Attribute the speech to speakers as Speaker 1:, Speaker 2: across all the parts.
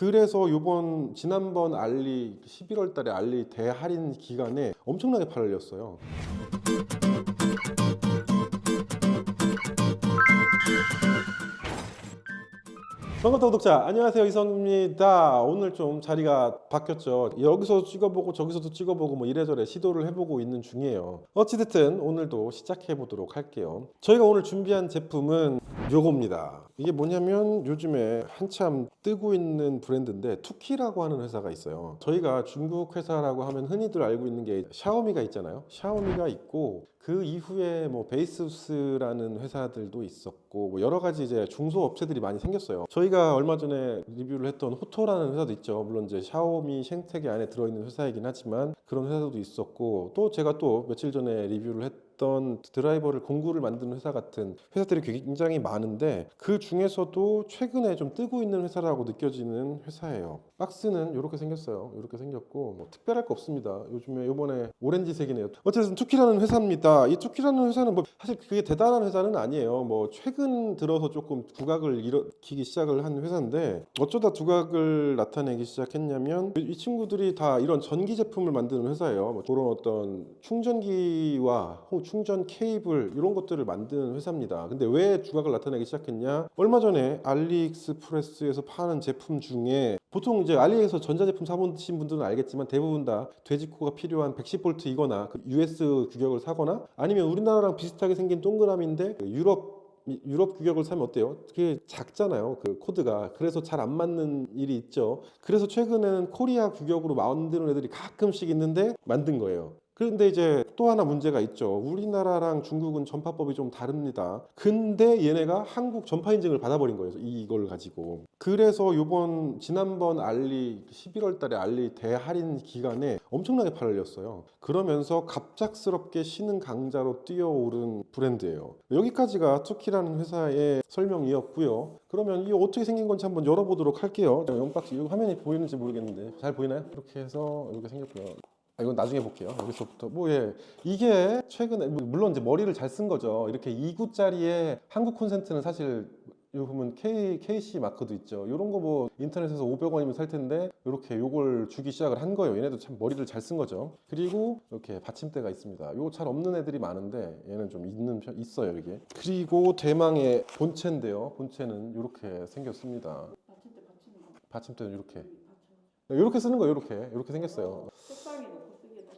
Speaker 1: 그래서 지난번 알리 11월 달에 알리 대할인 기간에 엄청나게 팔렸어요. 반갑다 구독자, 안녕하세요, 이성입니다. 오늘 좀 자리가 바뀌었죠. 여기서 찍어보고 저기서도 찍어보고 뭐 이래저래 시도를 해보고 있는 중이에요. 어찌됐든 오늘도 시작해 보도록 할게요. 저희가 오늘 준비한 제품은 요겁니다. 이게 뭐냐면 요즘에 한참 뜨고 있는 브랜드인데 투키라고 하는 회사가 있어요. 저희가 중국 회사라고 하면 흔히들 알고 있는 게 샤오미가 있잖아요. 샤오미가 있고 그 이후에 뭐 베이스우스라는 회사들도 있었고 뭐 여러 가지 이제 중소업체들이 많이 생겼어요. 저희가 얼마 전에 리뷰를 했던 호토라는 회사도 있죠. 물론 이제 샤오미 생태계 안에 들어있는 회사이긴 하지만 그런 회사도 있었고, 또 제가 또 며칠 전에 리뷰를 했던 드라이버를 공구를 만드는 회사 같은 회사들이 굉장히 많은데 그 중에서도 최근에 좀 뜨고 있는 회사라고 느껴지는 회사예요. 박스는 이렇게 생겼어요. 이렇게 생겼고 뭐 특별할 거 없습니다. 요번에 오렌지색이네요. 어쨌든 투키라는 회사입니다. 이 투키라는 회사는 뭐 사실 그게 대단한 회사는 아니에요. 뭐 최근 들어서 조금 두각을 일으키기 시작을 한 회사인데, 어쩌다 두각을 나타내기 시작했냐면 이 친구들이 다 이런 전기 제품을 만드는 회사예요. 뭐 그런 어떤 충전기와 충전 케이블 이런 것들을 만드는 회사입니다. 근데 왜 두각을 나타내기 시작했냐? 얼마 전에 알리익스프레스에서 파는 제품 중에, 보통 이제 알리에서 전자제품 사보신 분들은 알겠지만 대부분 다 돼지코가 필요한 110V 이거나 US 규격을 사거나, 아니면 우리나라랑 비슷하게 생긴 동그라미인데 유럽 규격을 사면 어때요? 그게 작잖아요, 그 코드가. 그래서 잘 안 맞는 일이 있죠. 그래서 최근에는 코리아 규격으로 만드는 애들이 가끔씩 있는데 만든 거예요. 그런데 이제 또 하나 문제가 있죠. 우리나라랑 중국은 전파법이 좀 다릅니다. 근데 얘네가 한국 전파 인증을 받아버린 거예요, 이걸 가지고. 그래서 지난번 알리 11월 달에 알리 대할인 기간에 엄청나게 팔렸어요. 그러면서 갑작스럽게 신흥 강자로 뛰어오른 브랜드예요. 여기까지가 투키라는 회사의 설명이었고요. 그러면 이게 어떻게 생긴 건지 한번 열어보도록 할게요. 영박스, 이거 화면이 보이는지 모르겠는데 잘 보이나요? 이렇게 해서 이렇게 생겼고요. 이건 나중에 볼게요. 여기서부터 이게 최근에, 물론 이제 머리를 잘 쓴 거죠. 이렇게 2구짜리에 한국 콘센트는 사실 요 보면 KC 마크도 있죠. 이런 거 뭐 인터넷에서 500원이면 살 텐데 이렇게 요걸 주기 시작을 한 거예요. 얘네도 참 머리를 잘 쓴 거죠. 그리고 이렇게 받침대가 있습니다. 요거 잘 없는 애들이 많은데 얘는 좀 있어요, 이게. 그리고 대망의 본체인데요. 본체는 이렇게 생겼습니다. 받침대는 이렇게 쓰는 거예요. 이렇게 생겼어요.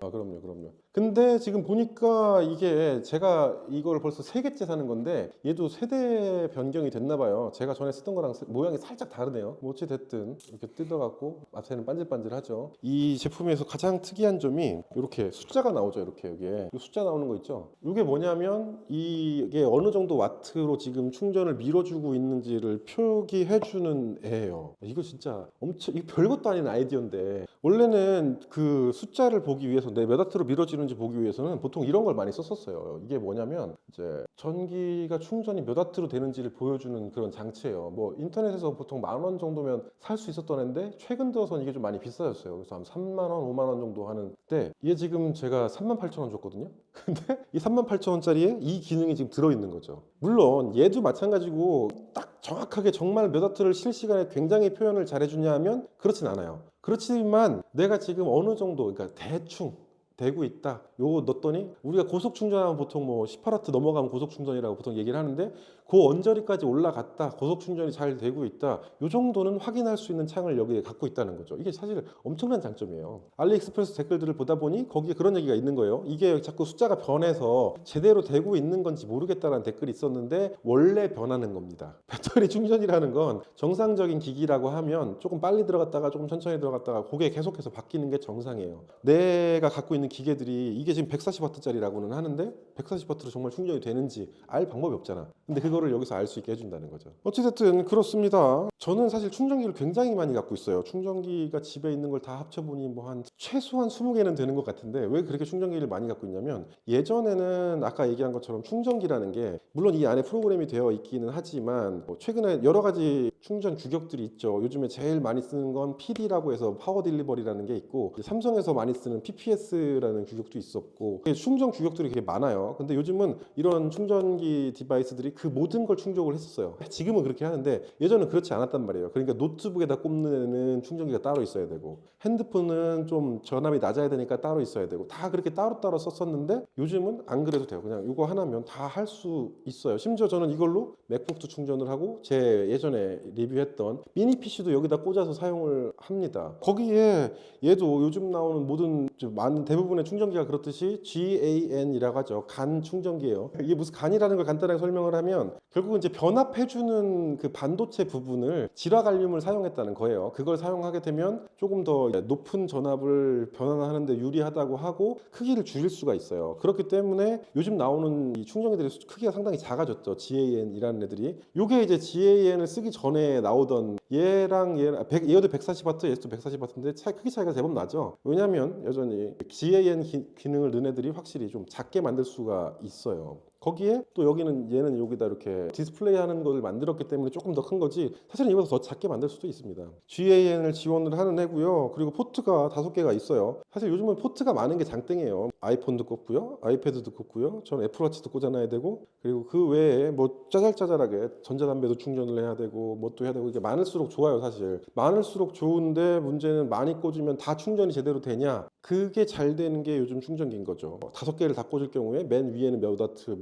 Speaker 1: 그럼요. 근데 지금 보니까 이게 제가 이걸 벌써 3개째 사는 건데 얘도 세대 변경이 됐나 봐요. 제가 전에 쓰던 거랑 모양이 살짝 다르네요. 뭐 어찌 됐든 이렇게 뜯어갖고 앞에는 반질반질하죠. 이 제품에서 가장 특이한 점이 이렇게 숫자가 나오죠. 이렇게 여기에 숫자 나오는 거 있죠. 이게 뭐냐면 이게 어느 정도 와트로 지금 충전을 밀어주고 있는지를 표기해주는 애예요. 이거 진짜 이거 별것도 아닌 아이디어인데, 원래는 그 숫자를 보기 위해서 몇 와트로 밀어지는지 보기 위해서는 보통 이런 걸 많이 썼었어요. 이게 뭐냐면 이제 전기가 충전이 몇 와트로 되는지를 보여주는 그런 장치예요. 뭐 인터넷에서 보통 10,000원 정도면 살 수 있었던 애인데 최근 들어서는 이게 좀 많이 비싸졌어요. 그래서 한 3만 원, 5만 원 정도 하는데, 얘 지금 제가 38,000원 줬거든요. 근데 이 38,000원짜리에 이 기능이 지금 들어있는 거죠. 물론 얘도 마찬가지고 딱 정확하게 정말 몇 와트를 실시간에 굉장히 표현을 잘해주냐 하면 그렇진 않아요. 그렇지만 내가 지금 어느 정도, 그러니까 대충 되고 있다, 요거 넣었더니, 우리가 고속 충전하면 보통 뭐 18W 넘어가면 고속 충전이라고 보통 얘기를 하는데, 그 언저리까지 올라갔다, 고속 충전이 잘 되고 있다, 요 정도는 확인할 수 있는 창을 여기에 갖고 있다는 거죠. 이게 사실 엄청난 장점이에요. 알리익스프레스 댓글들을 보다 보니 거기에 그런 얘기가 있는 거예요. 이게 자꾸 숫자가 변해서 제대로 되고 있는 건지 모르겠다라는 댓글이 있었는데, 원래 변하는 겁니다. 배터리 충전이라는 건 정상적인 기기라고 하면 조금 빨리 들어갔다가 조금 천천히 들어갔다가 그게 계속해서 바뀌는 게 정상이에요. 내가 갖고 있는 기계들이 이게 지금 140W짜리라고는 하는데 140W로 정말 충전이 되는지 알 방법이 없잖아. 근데 그거를 여기서 알 수 있게 해준다는 거죠. 어찌됐든 그렇습니다. 저는 사실 충전기를 굉장히 많이 갖고 있어요. 충전기가 집에 있는 걸 다 합쳐보니 뭐 한 최소한 20개는 되는 것 같은데, 왜 그렇게 충전기를 많이 갖고 있냐면, 예전에는 아까 얘기한 것처럼 충전기라는 게 물론 이 안에 프로그램이 되어 있기는 하지만 뭐 최근에 여러 가지 충전 규격들이 있죠. 요즘에 제일 많이 쓰는 건 PD라고 해서 파워 딜리버리라는 게 있고, 삼성에서 많이 쓰는 PPS라는 규격도 있었고, 충전 규격들이 되게 많아요. 근데 요즘은 이런 충전기 디바이스들이 그 모든 모든 걸 충족을 했었어요. 지금은 그렇게 하는데 예전은 그렇지 않았단 말이에요. 그러니까 노트북에다 꼽는 충전기가 따로 있어야 되고, 핸드폰은 좀 전압이 낮아야 되니까 따로 있어야 되고, 다 그렇게 따로따로 썼었는데 요즘은 안 그래도 돼요. 그냥 이거 하나면 다 할 수 있어요. 심지어 저는 이걸로 맥북도 충전을 하고 제 예전에 리뷰했던 미니 PC도 여기다 꽂아서 사용을 합니다. 거기에 얘도 요즘 나오는 모든 많은 대부분의 충전기가 그렇듯이 GAN이라고 하죠. 간 충전기예요. 이게 무슨 간이라는 걸 간단하게 설명을 하면 결국은 이제 변압해주는 그 반도체 부분을 질화갈륨을 사용했다는 거예요. 그걸 사용하게 되면 조금 더 높은 전압을 변환하는데 유리하다고 하고 크기를 줄일 수가 있어요. 그렇기 때문에 요즘 나오는 이 충전기들의 크기가 상당히 작아졌죠. GAN이라는 애들이. 요게 이제 GAN을 쓰기 전에 나오던 얘랑 얘도 140W, 얘도 140W인데 크기 차이가 제법 나죠. 왜냐하면 여전히 GAN 기능을 넣은 애들이 확실히 좀 작게 만들 수가 있어요. 거기에 또 얘는 여기다 이렇게 디스플레이 하는 걸 만들었기 때문에 조금 더 큰 거지, 사실은 이보다 더 작게 만들 수도 있습니다. GAN을 지원을 하는 애고요. 그리고 포트가 5개가 있어요. 사실 요즘은 포트가 많은 게 장땡이에요. 아이폰도 꽂고요, 아이패드도 꽂고요, 전 애플워치도 꽂아놔야 되고, 그리고 그 외에 뭐 짜잘짜잘하게 전자담배도 충전을 해야 되고 뭐 또 해야 되고, 이게 많을수록 좋아요. 사실 많을수록 좋은데 문제는 많이 꽂으면 다 충전이 제대로 되냐? 그게 잘 되는 게 요즘 충전기인 거죠. 5개를 다 꽂을 경우에 맨 위에는 몇 와트,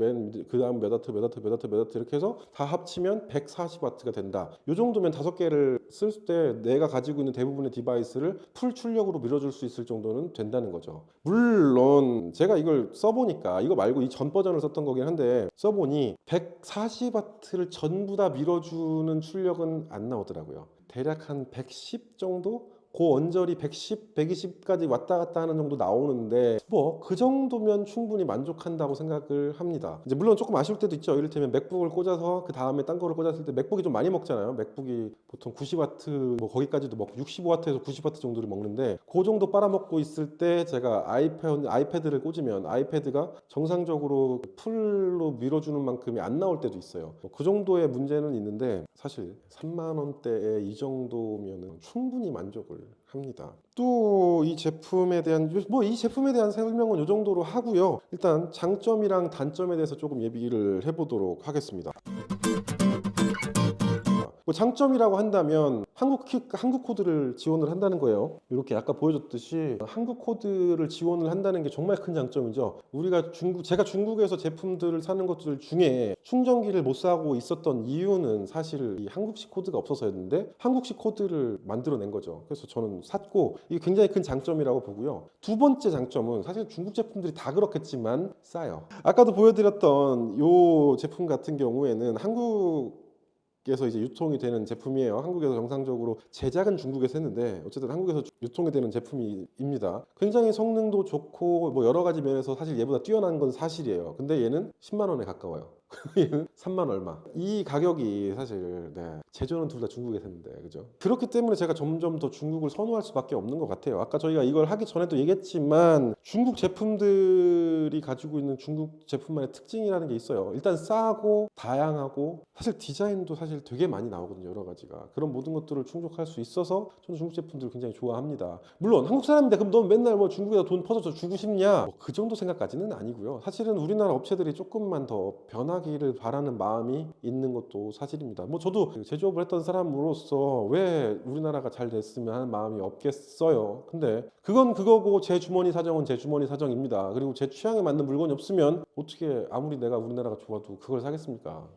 Speaker 1: 그 다음 몇 와트, 몇 와트, 몇 와트, 몇 와트 이렇게 해서 다 합치면 140W가 된다. 이 정도면 5개를 쓸 때 내가 가지고 있는 대부분의 디바이스를 풀 출력으로 밀어줄 수 있을 정도는 된다는 거죠. 물론 제가 이걸 써보니까, 이거 말고 이 전 버전을 썼던 거긴 한데, 써보니 140W를 전부 다 밀어주는 출력은 안 나오더라고요. 대략 한 110 정도? 고언저리 110, 120까지 왔다 갔다 하는 정도 나오는데 뭐 그 정도면 충분히 만족한다고 생각을 합니다. 이제 물론 조금 아쉬울 때도 있죠. 이를테면 맥북을 꽂아서 그 다음에 딴 거를 꽂았을 때 맥북이 좀 많이 먹잖아요. 맥북이 보통 90W 뭐 거기까지도 먹고 65W에서 90W 정도를 먹는데, 그 정도 빨아먹고 있을 때 제가 아이패드를 꽂으면 아이패드가 정상적으로 풀로 밀어주는 만큼이 안 나올 때도 있어요. 뭐그 정도의 문제는 있는데 사실 3만 원대에 이 정도면 충분히 만족을 합니다. 또 이 제품에 대한 설명은 이 정도로 하고요. 일단 장점이랑 단점에 대해서 조금 얘기를 해보도록 하겠습니다. 뭐 장점이라고 한다면 한국 코드를 지원을 한다는 거예요. 이렇게 아까 보여줬듯이 한국 코드를 지원을 한다는 게 정말 큰 장점이죠. 제가 중국에서 제품들을 사는 것들 중에 충전기를 못 사고 있었던 이유는 사실 이 한국식 코드가 없어서였는데, 한국식 코드를 만들어낸 거죠. 그래서 저는 샀고, 이게 굉장히 큰 장점이라고 보고요. 두 번째 장점은 사실 중국 제품들이 다 그렇겠지만 싸요. 아까도 보여드렸던 이 제품 같은 경우에는 한국에서 이제 유통이 되는 제품이에요. 한국에서 정상적으로 제작은 중국에서 했는데 어쨌든 한국에서 유통이 되는 제품입니다. 굉장히 성능도 좋고 뭐 여러 가지 면에서 사실 얘보다 뛰어난 건 사실이에요. 근데 얘는 10만 원에 가까워요. 얘는 3만 얼마. 이 가격이 사실 제조는 둘 다 중국에서 했는데, 그죠? 그렇기 때문에 제가 점점 더 중국을 선호할 수밖에 없는 것 같아요. 아까 저희가 이걸 하기 전에도 얘기했지만 중국 제품들이 가지고 있는 중국 제품만의 특징이라는 게 있어요. 일단 싸고 다양하고 사실 디자인도 사실 되게 많이 나오거든요. 여러 가지가. 그런 모든 것들을 충족할 수 있어서 저는 중국 제품들을 굉장히 좋아합니다. 물론 한국 사람인데 그럼 넌 맨날 뭐 중국에다 돈 퍼서 주고 싶냐? 뭐 그 정도 생각까지는 아니고요. 사실은 우리나라 업체들이 조금만 더 변하기를 바라는 마음이 있는 것도 사실입니다. 뭐 저도 제조업을 했던 사람으로서 왜 우리나라가 잘 됐으면 하는 마음이 없겠어요. 근데 그건 그거고 제 주머니 사정은 제 주머니 사정입니다. 그리고 제 취향에 맞는 물건이 없으면 어떻게 아무리 내가 우리나라가 좋아도 그걸 사겠습니까?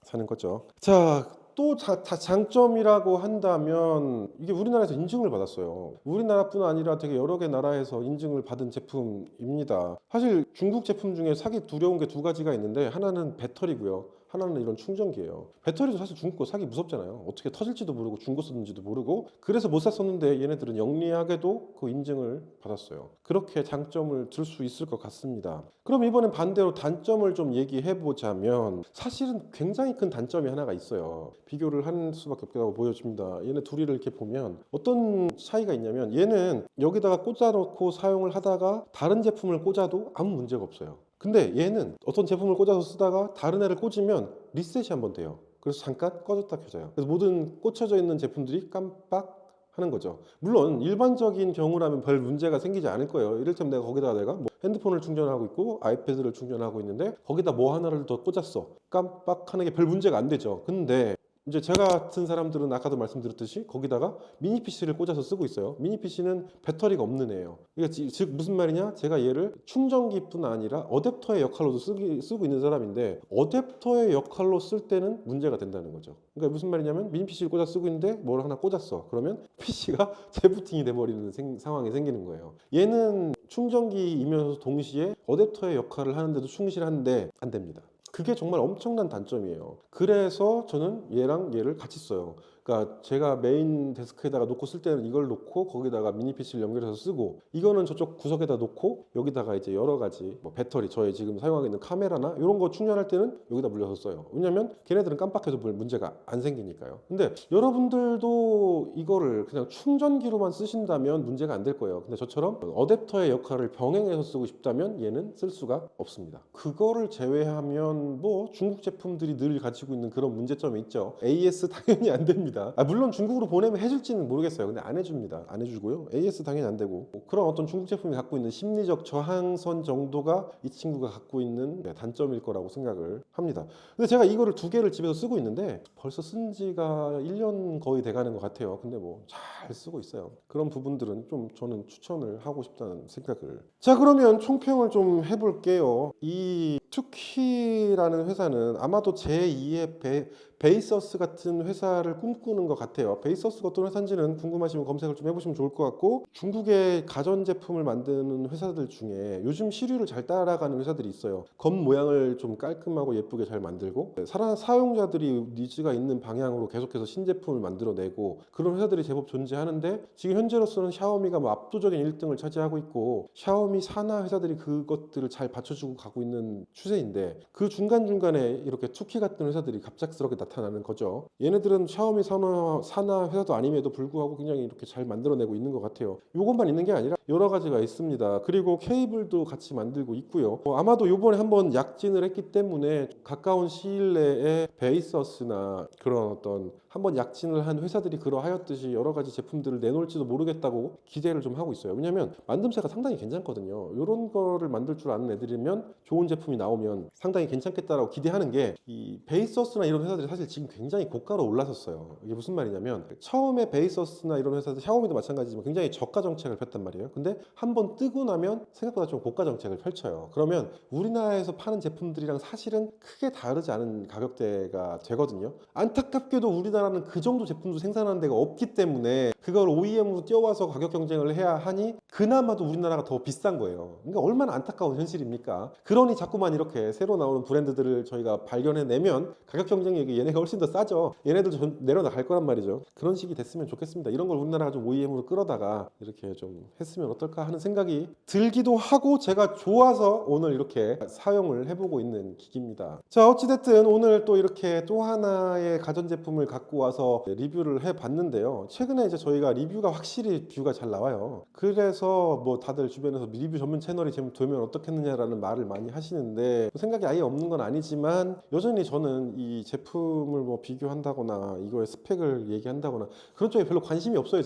Speaker 1: 사는 거죠. 자, 또 장점이라고 한다면 이게 우리나라에서 인증을 받았어요. 우리나라뿐 아니라 되게 여러 개 나라에서 인증을 받은 제품입니다. 사실 중국 제품 중에 사기 두려운 게 2가지가 있는데, 하나는 배터리고요, 하나는 이런 충전기예요. 배터리도 사실 중국 거 사기 무섭잖아요. 어떻게 터질지도 모르고 중고 썼는지도 모르고, 그래서 못 샀었는데 얘네들은 영리하게도 그 인증을 받았어요. 그렇게 장점을 들 수 있을 것 같습니다. 그럼 이번엔 반대로 단점을 좀 얘기해 보자면, 사실은 굉장히 큰 단점이 하나가 있어요. 비교를 할 수밖에 없다고 보여집니다. 얘네 둘이를 이렇게 보면 어떤 차이가 있냐면, 얘는 여기다가 꽂아놓고 사용을 하다가 다른 제품을 꽂아도 아무 문제가 없어요. 근데 얘는 어떤 제품을 꽂아서 쓰다가 다른 애를 꽂으면 리셋이 한번 돼요. 그래서 잠깐 꺼졌다 켜져요. 그래서 모든 꽂혀져 있는 제품들이 깜빡 하는 거죠. 물론 일반적인 경우라면 별 문제가 생기지 않을 거예요. 이를테면 내가 거기다가 뭐 핸드폰을 충전하고 있고 아이패드를 충전하고 있는데 거기다 뭐 하나를 더 꽂았어. 깜빡하는 게 별 문제가 안 되죠. 근데 이제 제가 같은 사람들은 아까도 말씀드렸듯이 거기다가 미니 PC를 꽂아서 쓰고 있어요. 미니 PC는 배터리가 없는 애예요. 그러니까 즉 무슨 말이냐? 제가 얘를 충전기뿐 아니라 어댑터의 역할로도 쓰고 있는 사람인데 어댑터의 역할로 쓸 때는 문제가 된다는 거죠. 그러니까 무슨 말이냐면 미니 PC를 꽂아 쓰고 있는데 뭘 하나 꽂았어. 그러면 PC가 재부팅이 돼버리는 상황이 생기는 거예요. 얘는 충전기이면서 동시에 어댑터의 역할을 하는데도 충실한데 안 됩니다. 그게 정말 엄청난 단점이에요. 그래서 저는 얘랑 얘를 같이 써요. 그러니까 제가 메인 데스크에다가 놓고 쓸 때는 이걸 놓고 거기다가 미니 PC를 연결해서 쓰고, 이거는 저쪽 구석에다 놓고 여기다가 이제 여러 가지 뭐 배터리, 저희 지금 사용하고 있는 카메라나 이런 거 충전할 때는 여기다 물려서 써요. 왜냐면 걔네들은 깜빡해도 문제가 안 생기니까요. 근데 여러분들도 이거를 그냥 충전기로만 쓰신다면 문제가 안 될 거예요. 근데 저처럼 어댑터의 역할을 병행해서 쓰고 싶다면 얘는 쓸 수가 없습니다. 그거를 제외하면 뭐 중국 제품들이 늘 가지고 있는 그런 문제점이 있죠. AS 당연히 안 됩니다. 물론 중국으로 보내면 해줄지는 모르겠어요. 근데 안 해줍니다. 안 해주고요. AS 당연히 안 되고, 그런 어떤 중국 제품이 갖고 있는 심리적 저항선 정도가 이 친구가 갖고 있는 단점일 거라고 생각을 합니다. 근데 제가 이거를 2개를 집에서 쓰고 있는데 벌써 쓴 지가 1년 거의 돼가는 것 같아요. 근데 뭐 잘 쓰고 있어요. 그런 부분들은 좀 저는 추천을 하고 싶다는 생각을. 자, 그러면 총평을 좀 해볼게요. 이 투키라는 회사는 아마도 제2의 베이서스 같은 회사를 꿈꾸는 것 같아요. 베이서스가 어떤 회사인지는 궁금하시면 검색을 좀 해보시면 좋을 것 같고, 중국의 가전제품을 만드는 회사들 중에 요즘 시류를 잘 따라가는 회사들이 있어요. 겉 모양을 좀 깔끔하고 예쁘게 잘 만들고 사용자들이 니즈가 있는 방향으로 계속해서 신제품을 만들어내고, 그런 회사들이 제법 존재하는데, 지금 현재로서는 샤오미가 뭐 압도적인 1등을 차지하고 있고 샤오미 산하 회사들이 그것들을 잘 받쳐주고 가고 있는 추세인데, 그 중간중간에 이렇게 투키 같은 회사들이 갑작스럽게 나타나는 거죠. 얘네들은 샤오미 산하 회사도 아님에도 불구하고 굉장히 이렇게 잘 만들어내고 있는 것 같아요. 이것만 있는 게 아니라 여러 가지가 있습니다. 그리고 케이블도 같이 만들고 있고요. 아마도 이번에 한번 약진을 했기 때문에 가까운 시일 내에 베이서스나 그런 어떤 한번 약진을 한 회사들이 그러하였듯이 여러 가지 제품들을 내놓을지도 모르겠다고 기대를 좀 하고 있어요. 왜냐하면 만듦새가 상당히 괜찮거든요. 이런 거를 만들 줄 아는 애들이면, 좋은 제품이 나오면 상당히 괜찮겠다라고 기대하는 게, 이 베이서스나 이런 회사들이 사실 지금 굉장히 고가로 올라섰어요. 이게 무슨 말이냐면, 처음에 베이서스나 이런 회사들, 샤오미도 마찬가지지만 굉장히 저가 정책을 폈단 말이에요. 근데 한번 뜨고 나면 생각보다 좀 고가 정책을 펼쳐요. 그러면 우리나라에서 파는 제품들이랑 사실은 크게 다르지 않은 가격대가 되거든요. 안타깝게도 우리나라는 그 정도 제품도 생산하는 데가 없기 때문에 그걸 OEM으로 띄워와서 가격 경쟁을 해야 하니 그나마도 우리나라가 더 비싼 거예요. 그러니까 얼마나 안타까운 현실입니까? 그러니 자꾸만 이렇게 새로 나오는 브랜드들을 저희가 발견해내면 가격 경쟁력이 얘네가 훨씬 더 싸죠. 얘네들도 내려나갈 거란 말이죠. 그런 식이 됐으면 좋겠습니다. 이런 걸 우리나라가 좀 OEM으로 끌어다가 이렇게 좀 했으면 어떨까 하는 생각이 들기도 하고, 제가 좋아서 오늘 이렇게 사용을 해보고 있는 기기입니다. 자, 어찌됐든 오늘 또 이렇게 또 하나의 가전제품을 갖고 와서 리뷰를 해봤는데요. 최근에 이제 저희가 리뷰가 확실히 뷰가 잘 나와요. 그래서 뭐 다들 주변에서 리뷰 전문 채널이 좀 되면 어떻겠느냐라는 말을 많이 하시는데, 생각이 아예 없는 건 아니지만 여전히 저는 이 제품을 뭐 비교한다거나 이거의 스펙을 얘기한다거나 그런 쪽에 별로 관심이 없어요.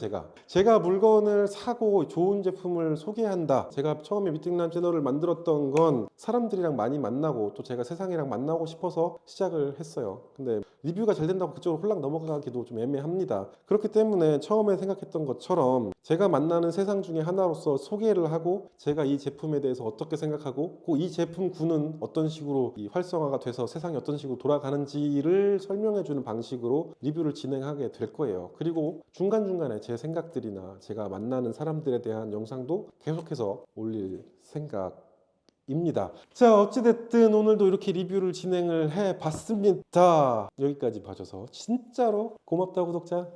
Speaker 1: 제가 물건을 사고 좋은 제품을 소개한다. 제가 처음에 미팅남 채널을 만들었던 건 사람들이랑 많이 만나고 또 제가 세상이랑 만나고 싶어서 시작을 했어요. 근데 리뷰가 잘 된다고 그쪽으로 홀랑 넘어가기도 좀 애매합니다. 그렇기 때문에 처음에 생각했던 것처럼 제가 만나는 세상 중에 하나로서 소개를 하고, 제가 이 제품에 대해서 어떻게 생각하고 이 제품군은 어떤 식으로 활성화가 돼서 세상이 어떤 식으로 돌아가는지를 설명해주는 방식으로 리뷰를 진행하게 될 거예요. 그리고 중간중간에 제 생각들이나 제가 만나는 사람들에 대한 영상도 계속해서 올릴 생각입니다. 자, 어찌됐든 오늘도 이렇게 리뷰를 진행을 해봤습니다. 여기까지 봐줘서 진짜로 고맙다, 구독자.